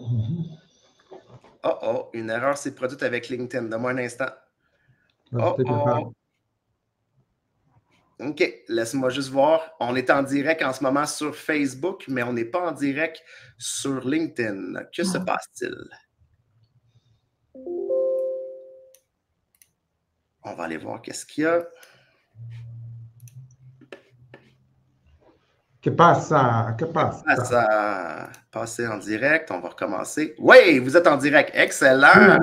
Oh oh, une erreur s'est produite avec LinkedIn. Donne-moi un instant. Oh Peut-être oh. OK, laisse-moi juste voir. On est en direct en ce moment sur Facebook, mais on n'est pas en direct sur LinkedIn. Que se passe-t-il? On va aller voir qu'est-ce qu'il y a. Que passa? Que passa? Ça passer en direct. On va recommencer. Oui, vous êtes en direct. Excellent.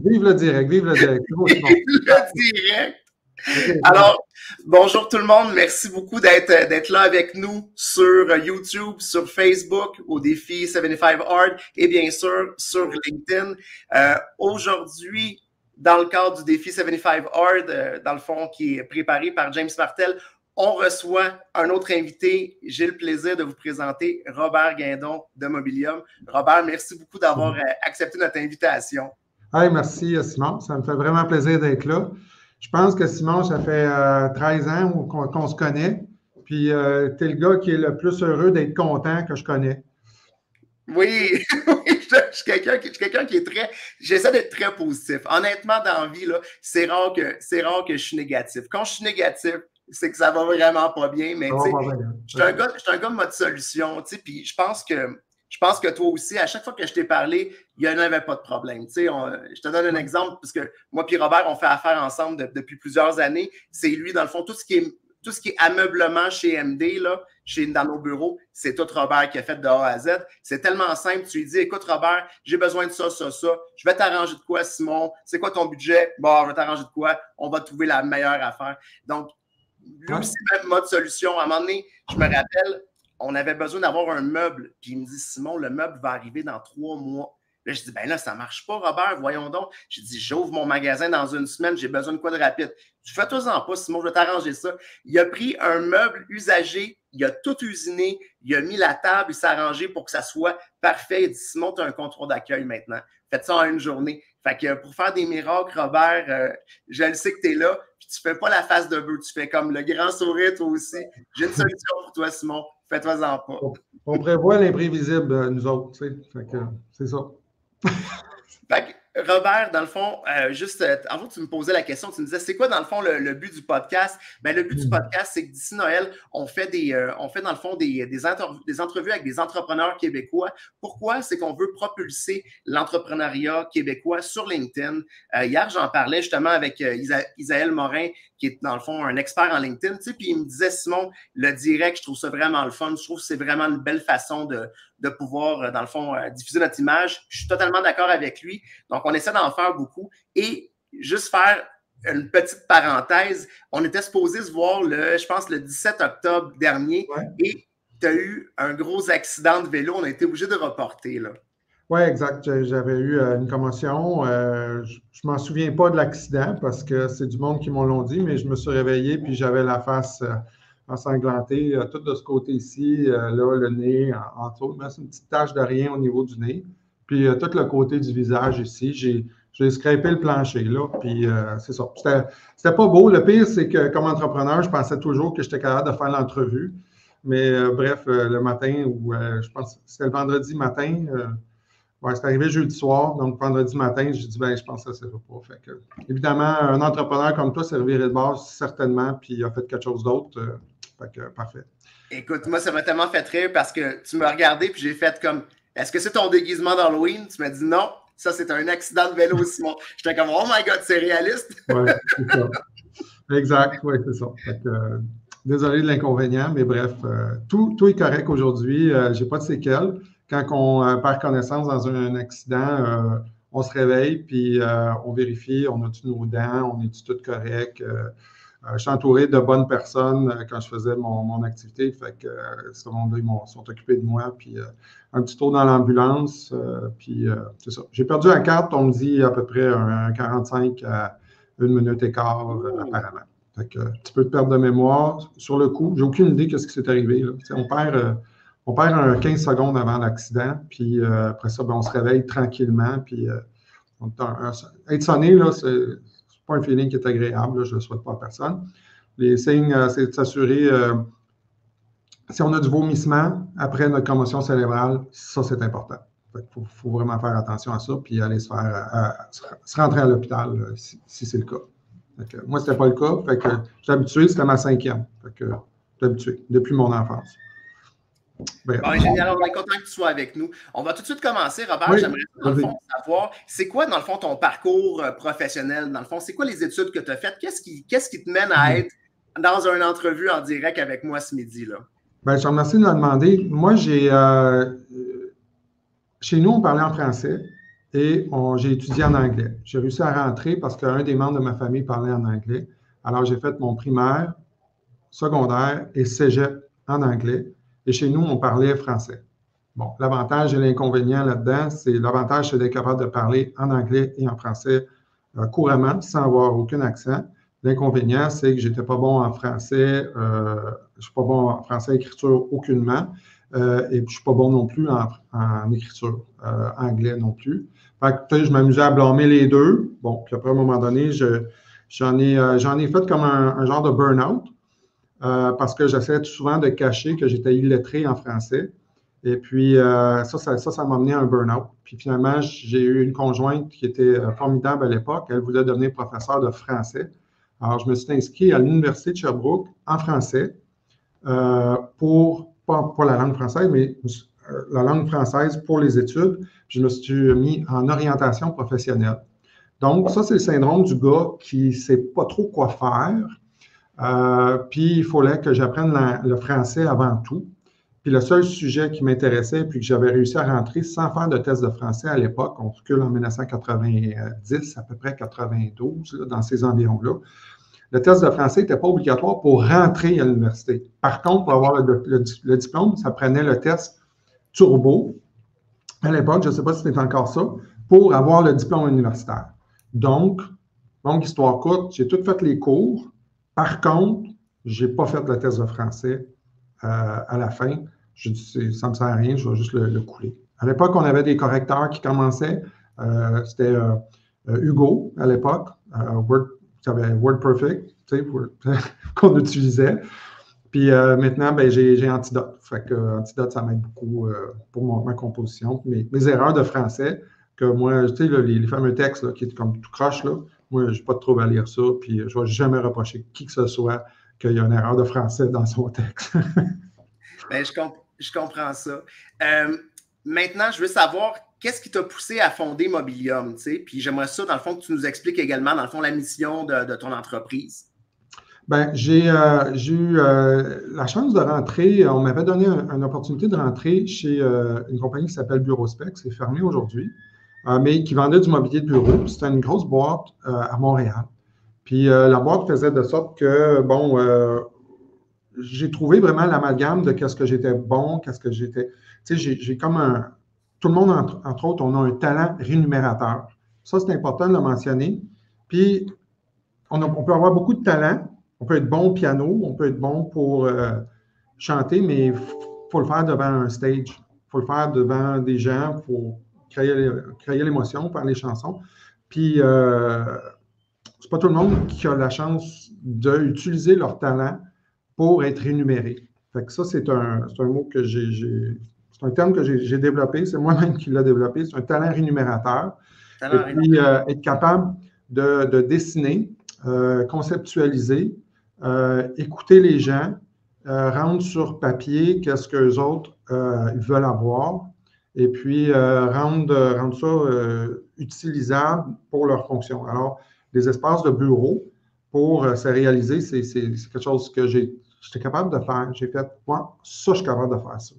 Vive le direct, vive le direct. Vive le direct. Okay, alors, bonjour tout le monde. Merci beaucoup d'être là avec nous sur YouTube, sur Facebook, au défi 75 Hard et bien sûr sur LinkedIn. Aujourd'hui, dans le cadre du défi 75 Hard, dans le fond, qui est préparé par James Martel, on reçoit un autre invité. J'ai le plaisir de vous présenter Robert Guindon de Mobilium. Robert, merci beaucoup d'avoir accepté notre invitation. Hey, merci Simon. Ça me fait vraiment plaisir d'être là. Je pense que Simon, ça fait 13 ans qu'on se connaît. Puis, tu es le gars qui est le plus heureux d'être content que je connais. Oui, je suis quelqu'un qui est très... J'essaie d'être très positif. Honnêtement, dans la vie, c'est rare que je suis négatif. Quand je suis négatif, c'est que ça va vraiment pas bien. Mais tu sais, je suis un gars de mode solution. Tu sais, puis je pense que toi aussi, à chaque fois que je t'ai parlé, il n'y en avait pas de problème. Tu sais, je te donne un exemple, parce que moi et Robert, on fait affaire ensemble depuis plusieurs années. C'est lui, dans le fond, tout ce qui est ameublement chez MD, là, dans nos bureaux, c'est tout Robert qui a fait de A à Z. C'est tellement simple. Tu lui dis, écoute, Robert, j'ai besoin de ça, ça, ça. Je vais t'arranger de quoi, Simon? C'est quoi ton budget? Bon, je vais t'arranger de quoi? On va trouver la meilleure affaire. Donc, lui aussi, même mode solution. À un moment donné, je me rappelle, on avait besoin d'avoir un meuble. Puis il me dit, Simon, le meuble va arriver dans 3 mois. Là, je dis, ben là, ça ne marche pas, Robert, voyons donc. J'ai dit, j'ouvre mon magasin dans une semaine, j'ai besoin de quoi de rapide. Fais-toi-en pas, Simon, je vais t'arranger ça. Il a pris un meuble usagé, il a tout usiné, il a mis la table, il s'est arrangé pour que ça soit parfait. Il dit, Simon, tu as un comptoir d'accueil maintenant. Faites ça en une journée. Fait que pour faire des miracles, Robert, je le sais que tu es là, puis tu fais pas la face de bœuf, tu fais comme le grand sourire, toi aussi. J'ai une solution pour toi, Simon. Fais-toi-en pas. On prévoit l'imprévisible, nous autres, tu sais. Fait que c'est ça. Fait que, Robert, dans le fond, avant tu me posais la question, tu me disais, c'est quoi dans le fond le but du podcast? Ben, le but du podcast, c'est que d'ici Noël, on fait dans le fond des entrevues avec des entrepreneurs québécois. Pourquoi? C'est qu'on veut propulser l'entrepreneuriat québécois sur LinkedIn. Hier, j'en parlais justement avec Isaël Morin, qui est dans le fond un expert en LinkedIn, tu sais, puis il me disait, Simon, le direct, je trouve ça vraiment le fun. Je trouve que c'est vraiment une belle façon de pouvoir, dans le fond, diffuser notre image. Je suis totalement d'accord avec lui. Donc, on essaie d'en faire beaucoup. Et juste faire une petite parenthèse, on était supposé se voir je pense, le 17 octobre dernier. Ouais. Et tu as eu un gros accident de vélo. On a été obligé de reporter, là. Oui, exact. J'avais eu une commotion. Je ne m'en souviens pas de l'accident parce que c'est du monde qui m'en l'ont dit, mais je me suis réveillé puis j'avais la face ensanglantée, tout de ce côté-ci, là, le nez, entre autres. Mais c'est une petite tache de rien au niveau du nez. Puis tout le côté du visage ici, j'ai scrapé le plancher, là. Puis c'est ça. C'était pas beau. Le pire, c'est que comme entrepreneur, je pensais toujours que j'étais capable de faire l'entrevue. Mais bref, le matin, ou je pense que c'était le vendredi matin, ouais, c'est arrivé jeudi soir, donc vendredi matin, j'ai dit, ben, je pense que ça ne sert pas. Fait que, évidemment, un entrepreneur comme toi s'est reviré de bord, certainement, puis il a fait quelque chose d'autre. Fait que, parfait. Écoute, moi, ça m'a tellement fait rire parce que tu m'as regardé, puis j'ai fait comme, est-ce que c'est ton déguisement d'Halloween? Tu m'as dit non, ça, c'est un accident de vélo, Simon. J'étais comme, oh my God, c'est réaliste. Oui, c'est ça. Exact, oui, c'est ça. Fait que, désolé de l'inconvénient, mais bref, tout est correct aujourd'hui. J'ai pas de séquelles. Quand on perd connaissance dans un accident, on se réveille, puis on vérifie, on a-tu nos dents, on est-tu tout correct. Je suis entouré de bonnes personnes quand je faisais mon activité, fait que ce monde-là, ils sont occupés de moi, puis un petit tour dans l'ambulance, puis c'est ça. J'ai perdu la carte, on me dit à peu près un 45 à 1 minute et quart, apparemment. Fait que, un petit peu de perte de mémoire. Sur le coup, j'ai aucune idée de ce qui s'est arrivé, là. On perd un 15 secondes avant l'accident, puis après ça, ben, on se réveille tranquillement, puis être sonné, là, c'est pas un feeling qui est agréable, là, je ne le souhaite pas à personne. Les signes, c'est de s'assurer, si on a du vomissement après notre commotion cérébrale, ça, c'est important. faut vraiment faire attention à ça, puis aller se rentrer à l'hôpital si c'est le cas. Moi, ce n'était pas le cas. J'étais habitué, c'était ma 5e. J'étais habitué depuis mon enfance. Bon, génial, on est content que tu sois avec nous. On va tout de suite commencer, Robert. Oui, j'aimerais, dans le fond, savoir, c'est quoi, dans le fond, ton parcours professionnel? Dans le fond, c'est quoi les études que tu as faites? Qu'est-ce qui te mène à être dans une entrevue en direct avec moi ce midi-là? Bien, je te remercie de me demander. Moi, chez nous, on parlait en français et j'ai étudié en anglais. J'ai réussi à rentrer parce qu'un des membres de ma famille parlait en anglais. Alors, j'ai fait mon primaire, secondaire et cégep en anglais. Et chez nous, on parlait français. Bon, l'avantage et l'inconvénient là-dedans, l'avantage, c'est d'être capable de parler en anglais et en français couramment, sans avoir aucun accent. L'inconvénient, c'est que je n'étais pas bon en français, je ne suis pas bon en français écriture aucunement, et je ne suis pas bon non plus en écriture, anglais non plus. Fait que, je m'amusais à blâmer les deux. Bon, puis après, à un moment donné, j'en ai fait comme un genre de burn-out. Parce que j'essayais souvent de cacher que j'étais illettré en français. Et puis, ça m'a mené à un burn-out. Puis finalement, j'ai eu une conjointe qui était formidable à l'époque. Elle voulait devenir professeure de français. Alors, je me suis inscrit à l'Université de Sherbrooke en français pas la langue française, mais la langue française pour les études. Je me suis mis en orientation professionnelle. Donc, ça, c'est le syndrome du gars qui ne sait pas trop quoi faire. Puis, il fallait que j'apprenne le français avant tout. Puis, le seul sujet qui m'intéressait, puis que j'avais réussi à rentrer sans faire de test de français à l'époque, on recule en 1990, à peu près 92, là, dans ces environs-là. Le test de français n'était pas obligatoire pour rentrer à l'université. Par contre, pour avoir le diplôme, ça prenait le test turbo. À l'époque, je ne sais pas si c'était encore ça, pour avoir le diplôme universitaire. Donc, longue histoire courte, j'ai tout fait les cours. Par contre, je n'ai pas fait le test de français à la fin. Je dis, ça ne me sert à rien, je vais juste le couler. À l'époque, on avait des correcteurs qui commençaient. C'était Hugo, à l'époque, WordPerfect, tu sais, qu'on utilisait. Puis maintenant, ben, j'ai Antidote. Fait que Antidote, ça m'aide beaucoup pour ma composition. Mes erreurs de français, que moi, tu sais, là, les fameux textes là, qui est comme tout croche, là, moi, je n'ai pas de trouble à lire ça, puis je ne vais jamais reprocher qui que ce soit qu'il y a une erreur de français dans son texte. Bien, je comprends ça. Maintenant, je veux savoir qu'est-ce qui t'a poussé à fonder Mobilium, tu sais? Puis j'aimerais ça, dans le fond, que tu nous expliques également, dans le fond, la mission de ton entreprise. Bien, j'ai eu la chance de rentrer. On m'avait donné une opportunité de rentrer chez une compagnie qui s'appelle Bureauspec. C'est fermé aujourd'hui, mais qui vendait du mobilier de bureau. C'était une grosse boîte à Montréal. Puis la boîte faisait de sorte que, bon, j'ai trouvé vraiment l'amalgame de qu'est-ce que j'étais bon, qu'est-ce que j'étais. Tu sais, j'ai comme tout le monde, entre autres, on a un talent rémunérateur. Ça, c'est important de le mentionner. Puis, on peut avoir beaucoup de talent. On peut être bon au piano, on peut être bon pour chanter, mais il faut le faire devant un stage. Il faut le faire devant des gens, il faut créer l'émotion par les chansons. Puis, c'est pas tout le monde qui a la chance d'utiliser leur talent pour être rémunéré. Fait que ça, c'est un mot que c'est un terme que j'ai développé, c'est moi-même qui l'ai développé, c'est un talent rémunérateur. Et puis, être capable de dessiner, conceptualiser, écouter les gens, rendre sur papier qu'est-ce qu'eux autres ils veulent avoir, et puis rendre ça utilisable pour leur fonction. Alors, les espaces de bureau, pour se réaliser, c'est quelque chose que j'étais capable de faire. J'ai fait, moi, ça, je suis capable de faire ça.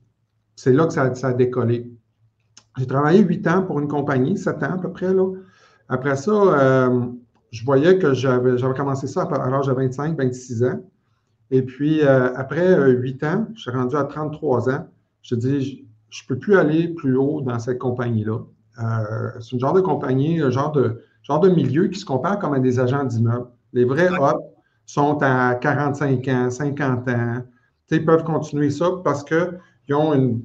C'est là que ça a décollé. J'ai travaillé 8 ans pour une compagnie, 7 ans à peu près, là. Après ça, je voyais que j'avais commencé ça à l'âge de 25, 26 ans. Et puis, après 8 ans, je suis rendu à 33 ans. Je dis, je ne peux plus aller plus haut dans cette compagnie-là. C'est une genre de compagnie, un genre de milieu qui se compare comme à des agents d'immeubles. Les vrais hop sont à 45 ans, 50 ans. Ils peuvent continuer ça parce qu'ils ont une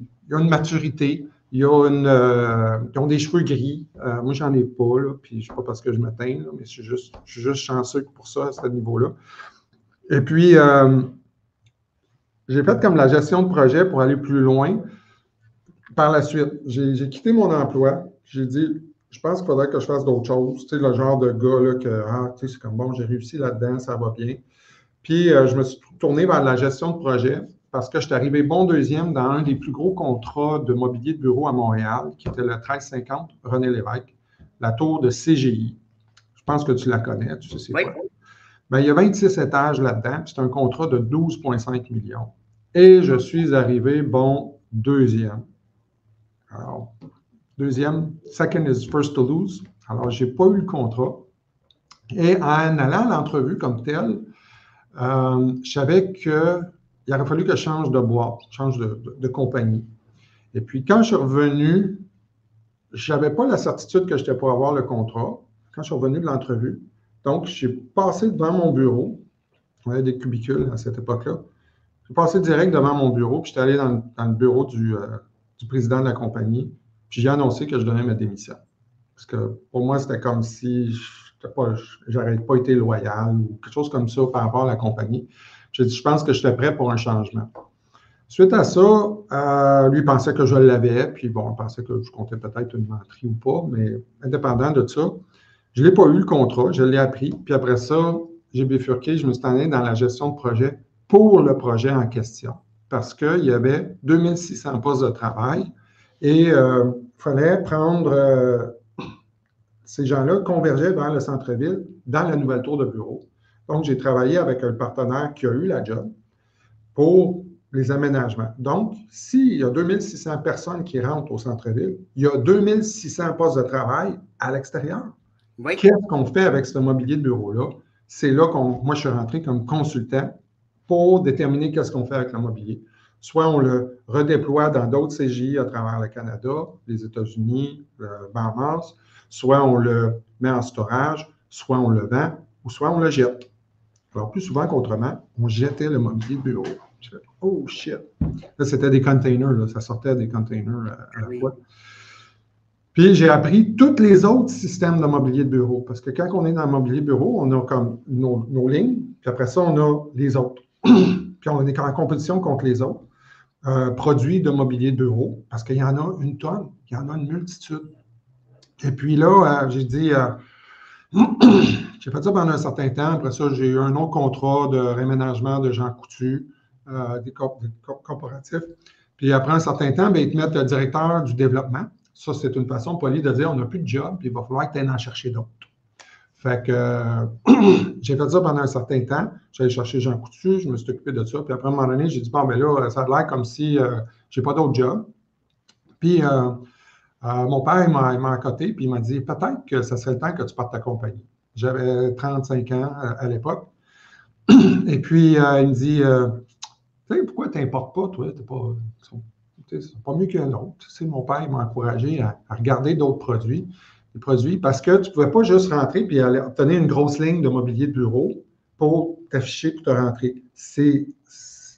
maturité. Ils ont des cheveux gris. Moi, j'en ai pas, là, puis je ne sais pas parce que je me teins, là, mais je suis juste chanceux pour ça, à ce niveau-là. Et puis, j'ai fait comme la gestion de projet pour aller plus loin. Par la suite, j'ai quitté mon emploi. J'ai dit, je pense qu'il faudrait que je fasse d'autres choses. Tu sais, le genre de gars là, que tu sais, c'est comme bon, j'ai réussi là-dedans, ça va bien. Puis, je me suis tourné vers la gestion de projet parce que je suis arrivé bon deuxième dans un des plus gros contrats de mobilier de bureau à Montréal, qui était le 1350 René Lévesque, la tour de CGI. Je pense que tu la connais, tu sais c'est quoi. Bien, il y a 26 étages là-dedans, c'est un contrat de 12,5 millions. Et je suis arrivé bon deuxième. Alors, deuxième, second is first to lose. Alors, je n'ai pas eu le contrat. Et en allant à l'entrevue comme telle, je savais qu'il aurait fallu que je change de boîte, change de compagnie. Et puis, quand je suis revenu, je n'avais pas la certitude que je n'étais pas avoir le contrat. Quand je suis revenu de l'entrevue, donc, j'ai passé devant mon bureau. On avait des cubicules à cette époque-là. J'ai passé direct devant mon bureau, puis j'étais allé dans le bureau du président de la compagnie, puis j'ai annoncé que je donnais ma démission. Parce que pour moi, c'était comme si je n'aurais pas été loyal ou quelque chose comme ça par rapport à la compagnie. J'ai dit, je pense que j'étais prêt pour un changement. Suite à ça, lui pensait que je l'avais, puis bon, il pensait que je comptais peut-être une menterie ou pas, mais indépendant de ça, je ne l'ai pas eu le contrat, je l'ai appris, puis après ça, j'ai bifurqué, je me suis allé dans la gestion de projet pour le projet en question, parce qu'il y avait 2600 postes de travail et il fallait prendre ces gens-là convergeaient vers le centre-ville dans la nouvelle tour de bureau. Donc, j'ai travaillé avec un partenaire qui a eu la job pour les aménagements. Donc, s'il y a 2600 personnes qui rentrent au centre-ville, il y a 2600 postes de travail à l'extérieur. Oui. Qu'est-ce qu'on fait avec ce mobilier de bureau-là? C'est là que moi, je suis rentré comme consultant pour déterminer qu'est-ce qu'on fait avec le mobilier. Soit on le redéploie dans d'autres CGI à travers le Canada, les États-Unis, Bahamas, soit on le met en storage, soit on le vend, ou soit on le jette. Alors, plus souvent qu'autrement, on jetait le mobilier de bureau. Je fais, oh shit! Là, c'était des containers, là, ça sortait des containers à la fois. Puis, j'ai appris tous les autres systèmes de mobilier de bureau, parce que quand on est dans le mobilier de bureau, on a comme nos lignes, puis après ça, on a les autres. Puis, on est en compétition contre les autres produits de mobilier de bureau, parce qu'il y en a une tonne, il y en a une multitude. Et puis là, j'ai dit, j'ai fait ça pendant un certain temps. Après ça, j'ai eu un autre contrat de réménagement de Jean Coutu, des corporatifs. Puis après un certain temps, bien, ils te mettent le directeur du développement. Ça, c'est une façon polie de dire on n'a plus de job, puis il va falloir que tu ailles en chercher d'autres. Fait que j'ai fait ça pendant un certain temps. J'allais chercher Jean Coutu, je me suis occupé de ça. Puis après, à un moment donné, j'ai dit, bon, ben là, ça a l'air comme si je n'ai pas d'autre job. Puis mon père m'a accoté, puis il m'a dit, peut-être que ça serait le temps que tu partes ta compagnie. J'avais 35 ans à l'époque. Et puis, il me dit, tu sais, pourquoi tu n'importes pas, toi? C'est pas mieux qu'un autre. Tu sais, mon père il m'a encouragé à regarder d'autres produits. Parce que tu ne pouvais pas juste rentrer et aller obtenir une grosse ligne de mobilier de bureau pour t'afficher pour te rentrer. C'est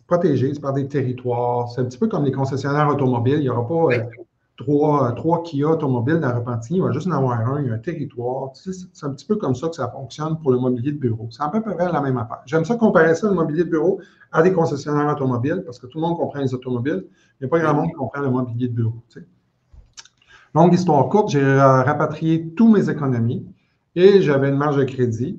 protégé, c'est par des territoires. C'est un petit peu comme les concessionnaires automobiles. Il n'y aura pas trois Kia automobiles dans Repentigny. Il va juste en avoir un. Il y a un territoire. Tu sais, c'est un petit peu comme ça que ça fonctionne pour le mobilier de bureau. C'est à peu près la même affaire. J'aime ça comparer ça, le mobilier de bureau, à des concessionnaires automobiles parce que tout le monde comprend les automobiles. Il n'y a pas grand monde qui comprend le mobilier de bureau. Tu sais. Longue histoire courte, j'ai rapatrié tous mes économies et j'avais une marge de crédit.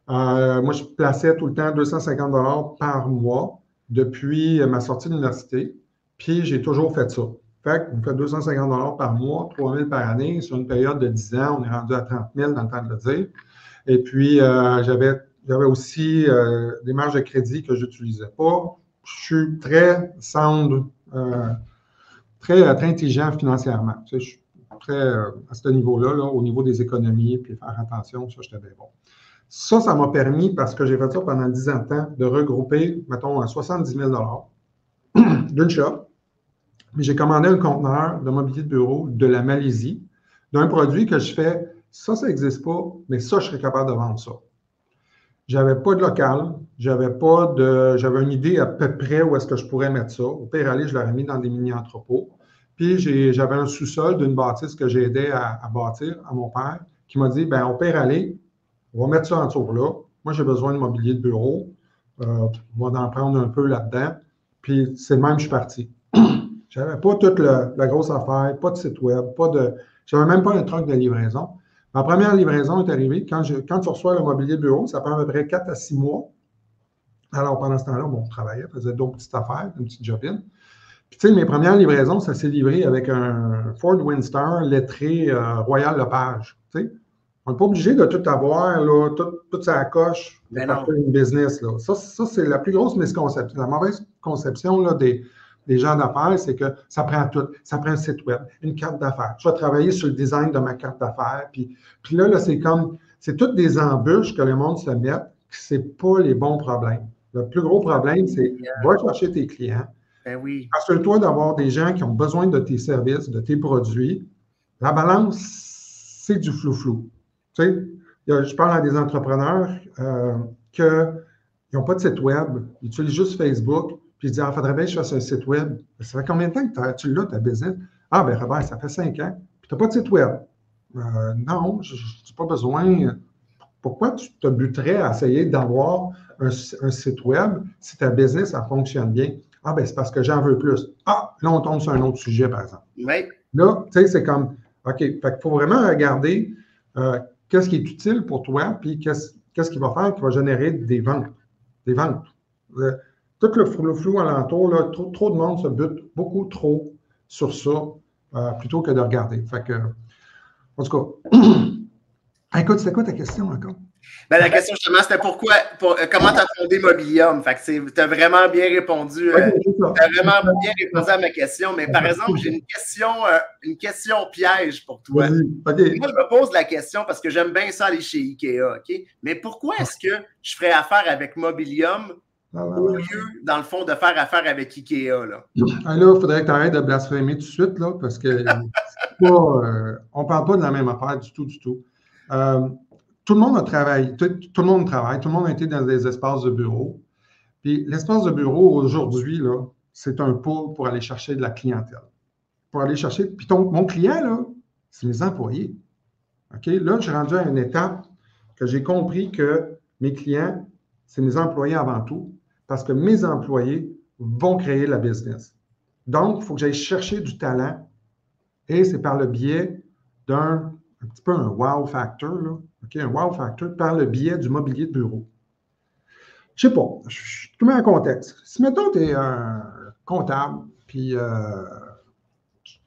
Moi, je plaçais tout le temps 250 $ par mois depuis ma sortie de l'université, puis j'ai toujours fait ça. Fait que vous faites 250 $ par mois, 3 000 par année. Sur une période de 10 ans, on est rendu à 30 000 dans le temps de le dire. Et puis, j'avais aussi des marges de crédit que je n'utilisais pas. Je suis très sound, très intelligent financièrement. Tu sais, je suis très à ce niveau-là, là, au niveau des économies, puis faire attention, ça, j'étais bien bon. Ça m'a permis, parce que j'ai fait ça pendant 10 ans de temps, de regrouper, mettons, 70 000 $ d'une shop. Mais j'ai commandé un conteneur de mobilier de bureau de la Malaisie, d'un produit que je fais, ça n'existe pas, mais ça, je serais capable de vendre ça. J'avais pas de local, j'avais une idée à peu près où est-ce que je pourrais mettre ça. Au pire, aller, je l'aurais mis dans des mini-entrepôts. Puis, j'avais un sous-sol d'une bâtisse que j'ai aidé à bâtir à mon père, qui m'a dit, bien, au pire, aller, on va mettre ça en dessous là. Moi, j'ai besoin de mobilier de bureau. On va en prendre un peu là-dedans. Puis, c'est le même, je suis parti. Je n'avais pas toute la grosse affaire, pas de site web, je n'avais même pas un truc de livraison. Ma première livraison est arrivée quand tu reçois le mobilier de bureau, ça prend à peu près 4 à 6 mois. Alors, pendant ce temps-là, on travaillait, faisait d'autres petites affaires, une petite job-in. Puis, tu sais, mes premières livraisons, ça s'est livré avec un Ford Windstar lettré Royal Lepage. Tu sais, on n'est pas obligé de tout avoir, là, toute sa coche, de faire une business. Là. Ça c'est la plus grosse misconception. La mauvaise conception là, des gens d'affaires, c'est que ça prend tout. Ça prend un site web, une carte d'affaires. Je vais travailler sur le design de ma carte d'affaires. Puis là, c'est toutes des embûches que le monde se met, ce n'est pas les bons problèmes. Le plus gros problème, c'est va chercher tes clients. Ben oui. Assure-toi d'avoir des gens qui ont besoin de tes services, de tes produits. La balance, c'est du flou-flou. Tu sais, je parle à des entrepreneurs qui n'ont pas de site web, ils utilisent juste Facebook, puis ils disent, il faudrait bien que je fasse un site web. Ça fait combien de temps que tu l'as, ta business? Ah, ben Robert, ça fait 5 ans, puis tu n'as pas de site web. Non, je n'ai pas besoin. Pourquoi tu te buterais à essayer d'avoir un site web si ta business, ça fonctionne bien? Ah, ben c'est parce que j'en veux plus. Ah, là, on tombe sur un autre sujet, par exemple. Oui. Là, tu sais, c'est comme, OK, fait qu'il faut vraiment regarder qu'est-ce qui est utile pour toi, puis qu'est-ce qui va faire qui va générer des ventes. Des ventes. Tout le flou alentour, là, trop de monde se bute beaucoup trop sur ça plutôt que de regarder. Fait que, en tout cas, écoute, c'est quoi ta question encore? Ben, la question, justement, c'était comment tu as fondé Mobilium? Fait que tu as vraiment bien répondu. À ma question. Mais par exemple, j'ai une question piège pour toi. Okay. Moi, je me pose la question parce que j'aime bien ça aller chez Ikea, OK? Mais pourquoi est-ce que je ferais affaire avec Mobilium au lieu, dans le fond, de faire affaire avec Ikea, là? Là, il faudrait que tu arrêtes de blasphémer tout de suite, là, parce que on ne parle pas de la même affaire du tout, du tout. Tout le monde a travaillé, tout le monde travaille, tout le monde a été dans des espaces de bureau. Puis l'espace de bureau aujourd'hui, là, c'est un pôle pour aller chercher de la clientèle. Pour aller chercher. Puis mon client, là, c'est mes employés. OK? Là, je suis rendu à une étape que j'ai compris que mes clients, c'est mes employés avant tout, parce que mes employés vont créer la business. Donc, il faut que j'aille chercher du talent et c'est par le biais un petit peu un wow factor, là. OK, un wow factor par le biais du mobilier de bureau. Je ne sais pas, je te mets en contexte. Si, mettons, tu es un comptable, puis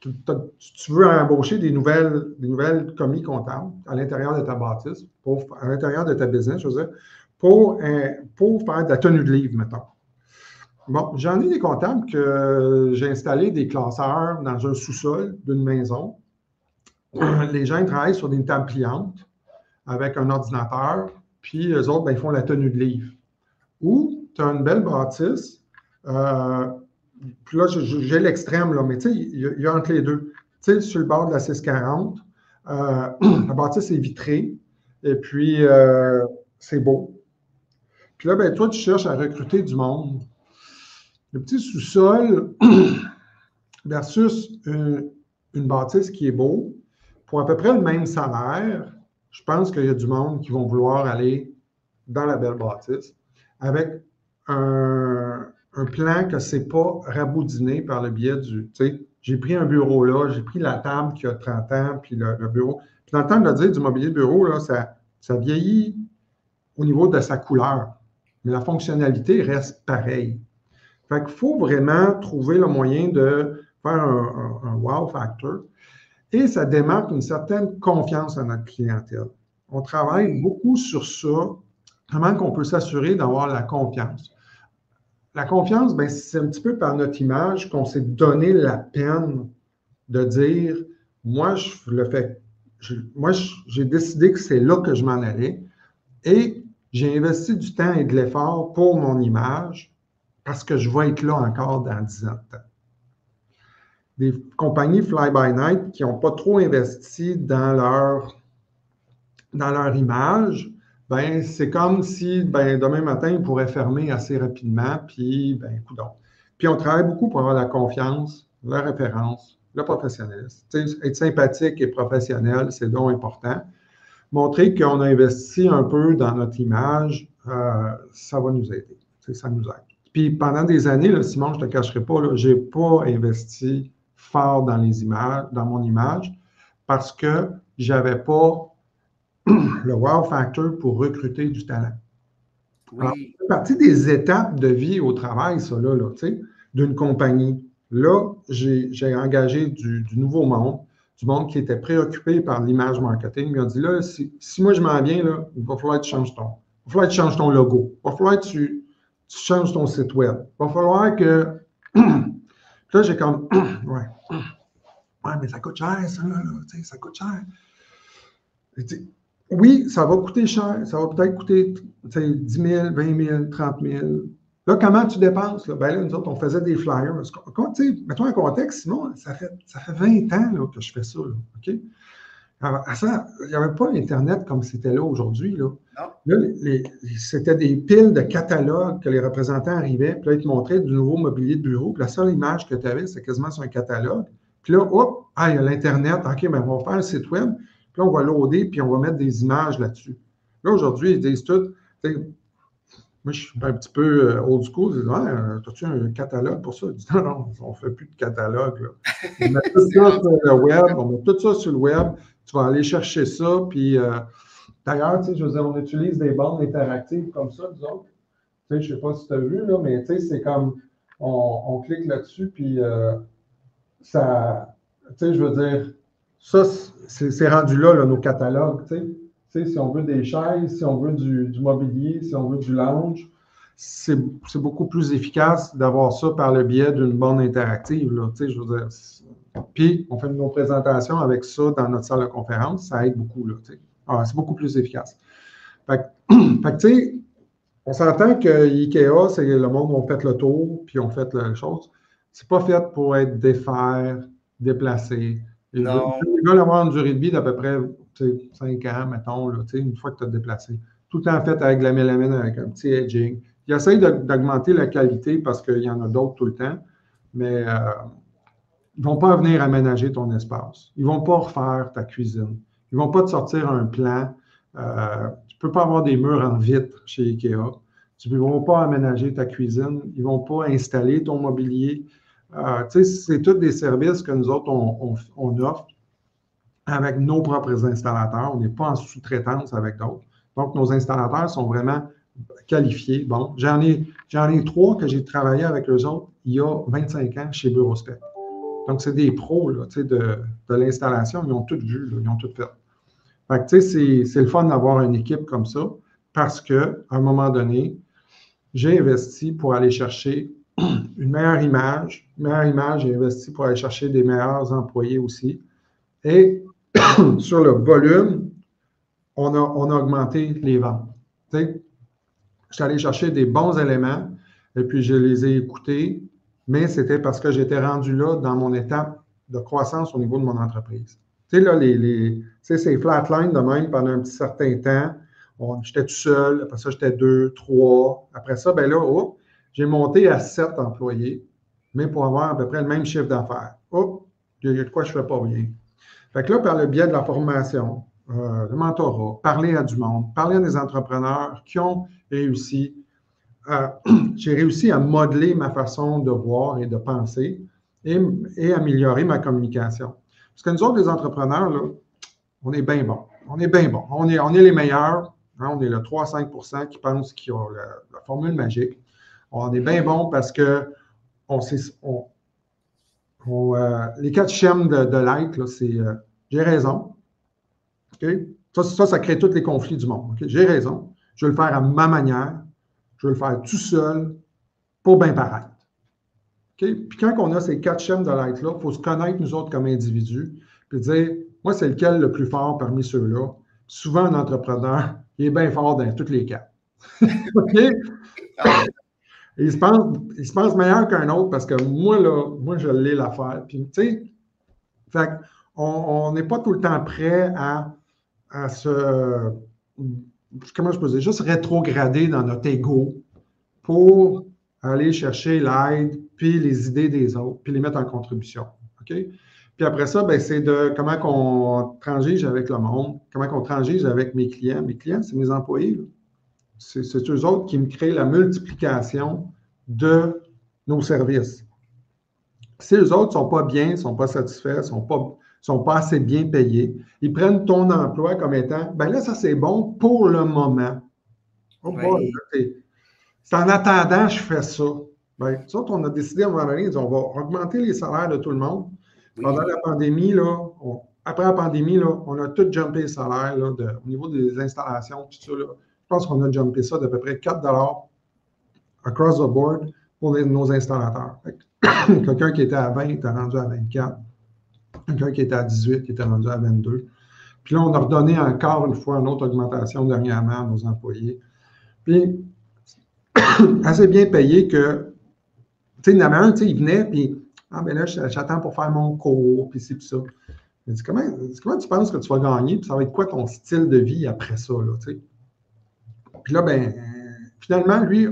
tu veux embaucher des nouvelles commis comptables à l'intérieur de ta bâtisse, à l'intérieur de ta business, je veux dire, pour faire de la tenue de livre, mettons. Bon, j'en ai des comptables que j'ai installé des classeurs dans un sous-sol d'une maison. Les gens travaillent sur des tables pliantes avec un ordinateur, puis eux autres, ben, ils font la tenue de livre. Ou tu as une belle bâtisse, puis là, j'ai l'extrême, là, mais tu sais, il y a entre les deux. Tu sais, sur le bord de la 640, la bâtisse est vitrée, et puis c'est beau. Puis là, ben, toi, tu cherches à recruter du monde. Le petit sous-sol versus une bâtisse qui est beau, pour à peu près le même salaire, je pense qu'il y a du monde qui vont vouloir aller dans la belle bâtisse avec un plan que ce n'est pas raboudiné par le biais du, tu sais, j'ai pris un bureau là, j'ai pris la table qui a 30 ans, puis le bureau. Puis dans le temps de dire du mobilier de bureau, là, ça vieillit au niveau de sa couleur, mais la fonctionnalité reste pareille. Fait qu'il faut vraiment trouver le moyen de faire un wow factor et ça démarque une certaine confiance en notre clientèle. On travaille beaucoup sur ça, comment qu'on peut s'assurer d'avoir la confiance. La confiance, ben, c'est un petit peu par notre image qu'on s'est donné la peine de dire, moi, je le fais. Moi, j'ai décidé que c'est là que je m'en allais et j'ai investi du temps et de l'effort pour mon image parce que je vais être là encore dans 10 ans de temps. Des compagnies fly-by-night qui n'ont pas trop investi dans leur image, ben, c'est comme si ben, demain matin, ils pourraient fermer assez rapidement, puis, ben, coudonc. Puis, on travaille beaucoup pour avoir la confiance, la référence, le professionnalisme. Tu sais, être sympathique et professionnel, c'est donc important. Montrer qu'on a investi un peu dans notre image, ça va nous aider. Tu sais, ça nous aide. Puis pendant des années, là, Simon, je ne te cacherai pas, je n'ai pas investi fort dans les images, dans mon image, parce que je n'avais pas le wow factor pour recruter du talent. Alors, Oui. c'est partie des étapes de vie au travail, ça, là tu sais, d'une compagnie. Là, j'ai engagé du nouveau monde, du monde qui était préoccupé par l'image marketing. Il m'a dit, là, si moi je m'en viens, là, il va falloir que tu changes ton logo. Il va falloir que tu changes ton site web. Il va falloir que... Là, j'ai comme, ouais, mais ça coûte cher, ça, là, tu sais, ça coûte cher. Oui, ça va coûter cher. Ça va peut-être coûter 10 000, 20 000, 30 000. Là, comment tu dépenses? Là? Ben là, nous autres, on faisait des flyers. Mets-toi en contexte, sinon, ça fait 20 ans là, que je fais ça. Là, OK? Alors, il n'y avait pas Internet comme c'était là aujourd'hui. Là, là c'était des piles de catalogues que les représentants arrivaient, puis là, ils te montraient du nouveau mobilier de bureau, puis la seule image que tu avais, c'est quasiment sur un catalogue. Puis là, hop, il y a l'Internet. OK, ben, on va faire un site web. Puis là, on va loader, puis on va mettre des images là-dessus. Là, aujourd'hui, ils disent tout. Moi, je suis un petit peu old school. Ils disent, as-tu un catalogue pour ça? Ils disent, non, on ne fait plus de catalogue. Là. On met tout ça sur le web. On met tout ça sur le web. Tu vas aller chercher ça. Puis, d'ailleurs, je veux dire, on utilise des bandes interactives comme ça, disons. Je ne sais pas si tu as vu, là, mais c'est comme, on clique là-dessus, puis ça, je veux dire, ça, c'est rendu là, nos catalogues, si on veut des chaises, si on veut du mobilier, si on veut du lounge, c'est beaucoup plus efficace d'avoir ça par le biais d'une bande interactive, là, je veux dire. Puis, on fait nos présentations avec ça dans notre salle de conférence, ça aide beaucoup, là, c'est beaucoup plus efficace. Fait que, tu sais, on s'entend que IKEA, c'est le monde où on fait le tour, puis on fait la chose. C'est pas fait pour être défaire, déplacer. Ils veulent avoir une durée de vie d'à peu près 5 ans, mettons, là, une fois que tu as déplacé. Tout le temps fait avec de la mélamine, avec un petit edging. Ils essayent d'augmenter la qualité parce qu'il y en a d'autres tout le temps, mais ils ne vont pas venir aménager ton espace. Ils ne vont pas refaire ta cuisine. Ils ne vont pas te sortir un plan. Tu ne peux pas avoir des murs en vitre chez IKEA. Ils ne vont pas aménager ta cuisine. Ils ne vont pas installer ton mobilier. C'est tous des services que nous autres, on offre avec nos propres installateurs. On n'est pas en sous-traitance avec d'autres. Donc, nos installateurs sont vraiment qualifiés. Bon, j'en ai 3 que j'ai travaillé avec eux autres il y a 25 ans chez Bureauspec. Donc, c'est des pros là, de l'installation. Ils ont tout vu, là, ils ont tout fait. Fait que, c'est le fun d'avoir une équipe comme ça parce qu'à un moment donné, j'ai investi pour aller chercher une meilleure image. J'ai investi pour aller chercher des meilleurs employés aussi. Et sur le volume, on a augmenté les ventes. Je suis allé chercher des bons éléments et puis je les ai écoutés, mais c'était parce que j'étais rendu là dans mon étape de croissance au niveau de mon entreprise. Tu sais, là, c'est flatline de même pendant un petit certain temps. J'étais tout seul, après ça, j'étais 2, 3. Après ça, ben là, j'ai monté à 7 employés, mais pour avoir à peu près le même chiffre d'affaires. Il y a de quoi je ne fais pas bien. Fait que là, par le biais de la formation, le mentorat, parler à du monde, parler à des entrepreneurs qui ont réussi, j'ai réussi à modeler ma façon de voir et de penser et améliorer ma communication. Parce que nous autres, les entrepreneurs, là, on est bien bons. On est bien bons. On est les meilleurs. Hein, on est le 3-5% qui pensent qu'ils ont la formule magique. On est bien bons parce que les 4 schèmes de l'être, c'est j'ai raison. Okay? Ça crée tous les conflits du monde. Okay? J'ai raison. Je vais le faire à ma manière. Je vais le faire tout seul pour bien paraître. Okay? Puis quand on a ces 4 schèmes de l'être-là, il faut se connaître nous autres comme individus, puis dire, moi, c'est lequel le plus fort parmi ceux-là. Souvent, un entrepreneur, il est bien fort dans toutes les 4. OK? Il se pense meilleur qu'un autre parce que moi, je l'ai l'affaire. Puis, tu sais, fait on n'est pas tout le temps prêt à se, comment je peux dire, juste rétrograder dans notre ego pour aller chercher l'aide, puis les idées des autres, puis les mettre en contribution. OK? Puis après ça, ben, c'est de comment qu'on transige avec le monde, comment qu'on transige avec mes clients. Mes clients, c'est mes employés. C'est eux autres qui me créent la multiplication de nos services. Si eux autres ne sont pas bien, ne sont pas satisfaits, ne sont pas assez bien payés, ils prennent ton emploi comme étant, ben là, ça c'est bon pour le moment. Oh boy, c'est en attendant, je fais ça. Ben, ça, on a décidé à un moment donné, on va augmenter les salaires de tout le monde. Pendant la pandémie, là, après la pandémie, là, on a tout jumpé les salaires là, au niveau des installations, tout ça. Là, je pense qu'on a jumpé ça d'à peu près 4 across the board pour nos installateurs. Quelqu'un qui était à 20 était rendu à 24. Quelqu'un qui était à 18 qui était rendu à 22. Puis là, on a redonné encore une fois une autre augmentation dernièrement à nos employés. Puis, assez bien payé que, tu sais, il y en avait un, tu sais, il venait, puis, ah, ben là, j'attends pour faire mon cours, puis c'est puis ça. Il dit, comment tu penses que tu vas gagner, puis ça va être quoi ton style de vie après ça, là, tu sais? Puis là, ben, finalement, lui,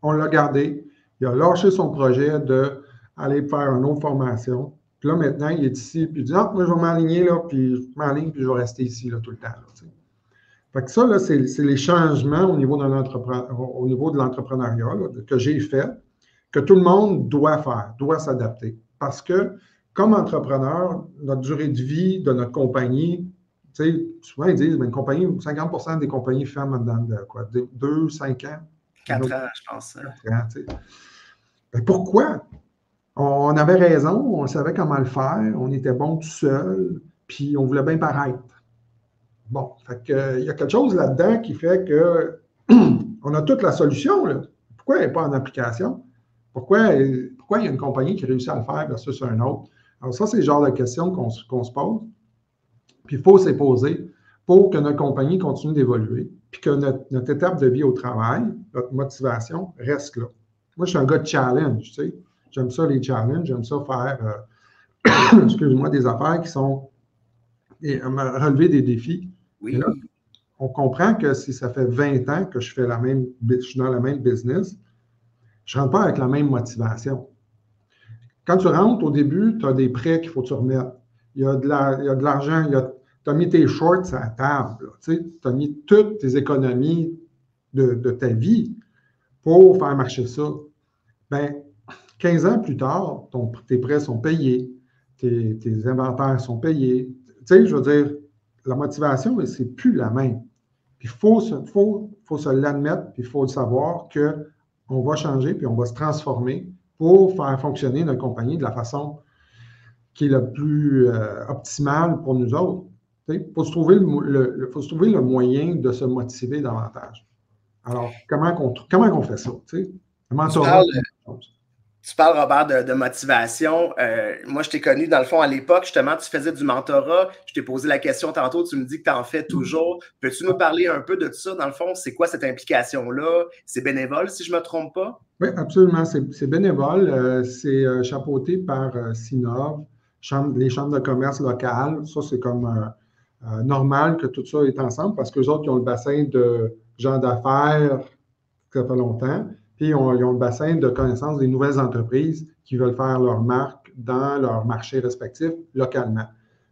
on l'a gardé. Il a lâché son projet d'aller faire une autre formation. Puis là, maintenant, il est ici, puis il dit, ah, moi, je vais m'aligner, là, puis je m'aligne, puis je vais rester ici, là, tout le temps, là, tu sais. Fait que ça, là, c'est les changements au niveau de l'entrepreneuriat que j'ai fait, que tout le monde doit faire, doit s'adapter. Parce que, comme entrepreneur, notre durée de vie de notre compagnie, tu sais, souvent ils disent, ben, une compagnie, 50% des compagnies ferment dans quoi, 2, 5 ans? 4 ans, je pense. 4 ans, tu sais. Ben, pourquoi? On avait raison, on savait comment le faire, on était bon tout seul, puis on voulait bien paraître. Bon, fait que, il y a quelque chose là-dedans qui fait que on a toute la solution. Là. Pourquoi elle n'est pas en application? Pourquoi il y a une compagnie qui réussit à le faire versus un autre? Alors, ça, c'est le genre de questions qu'on se pose. Puis, il faut s'y poser pour que notre compagnie continue d'évoluer, puis que notre étape de vie au travail, notre motivation, reste là. Moi, je suis un gars de challenge, tu sais. J'aime ça, les challenges. J'aime ça faire, excuse-moi, des affaires qui sont relever des défis. Oui. Là, on comprend que si ça fait 20 ans que je suis dans la même business, je ne rentre pas avec la même motivation. Quand tu rentres, au début, tu as des prêts qu'il faut que tu remettes. Il y a de l'argent, tu as mis tes shorts à la table. Tu as mis toutes tes économies de ta vie pour faire marcher ça. Bien, 15 ans plus tard, tes prêts sont payés, tes inventaires sont payés. Tu sais, je veux dire, la motivation, c'est plus la même. Puis il faut se l'admettre, puis il faut le savoir qu'on va changer, puis on va se transformer pour faire fonctionner notre compagnie de la façon qui est la plus optimale pour nous autres. Il faut se trouver le moyen de se motiver davantage. Alors, comment on fait ça? Le mentorat, tu parles, Robert, de motivation. Moi, je t'ai connu, dans le fond, à l'époque, justement, tu faisais du mentorat. Je t'ai posé la question tantôt, tu me dis que tu en fais toujours. Peux-tu nous parler un peu de ça, dans le fond? C'est quoi cette implication-là? C'est bénévole, si je ne me trompe pas? Oui, absolument. C'est bénévole. C'est chapeauté par Sinov, les chambres de commerce locales. Ça, c'est comme normal que tout ça est ensemble parce qu'eux autres, ils ont le bassin de gens d'affaires, ça fait longtemps. Puis, ils ont le bassin de connaissance des nouvelles entreprises qui veulent faire leur marque dans leur marché respectif localement.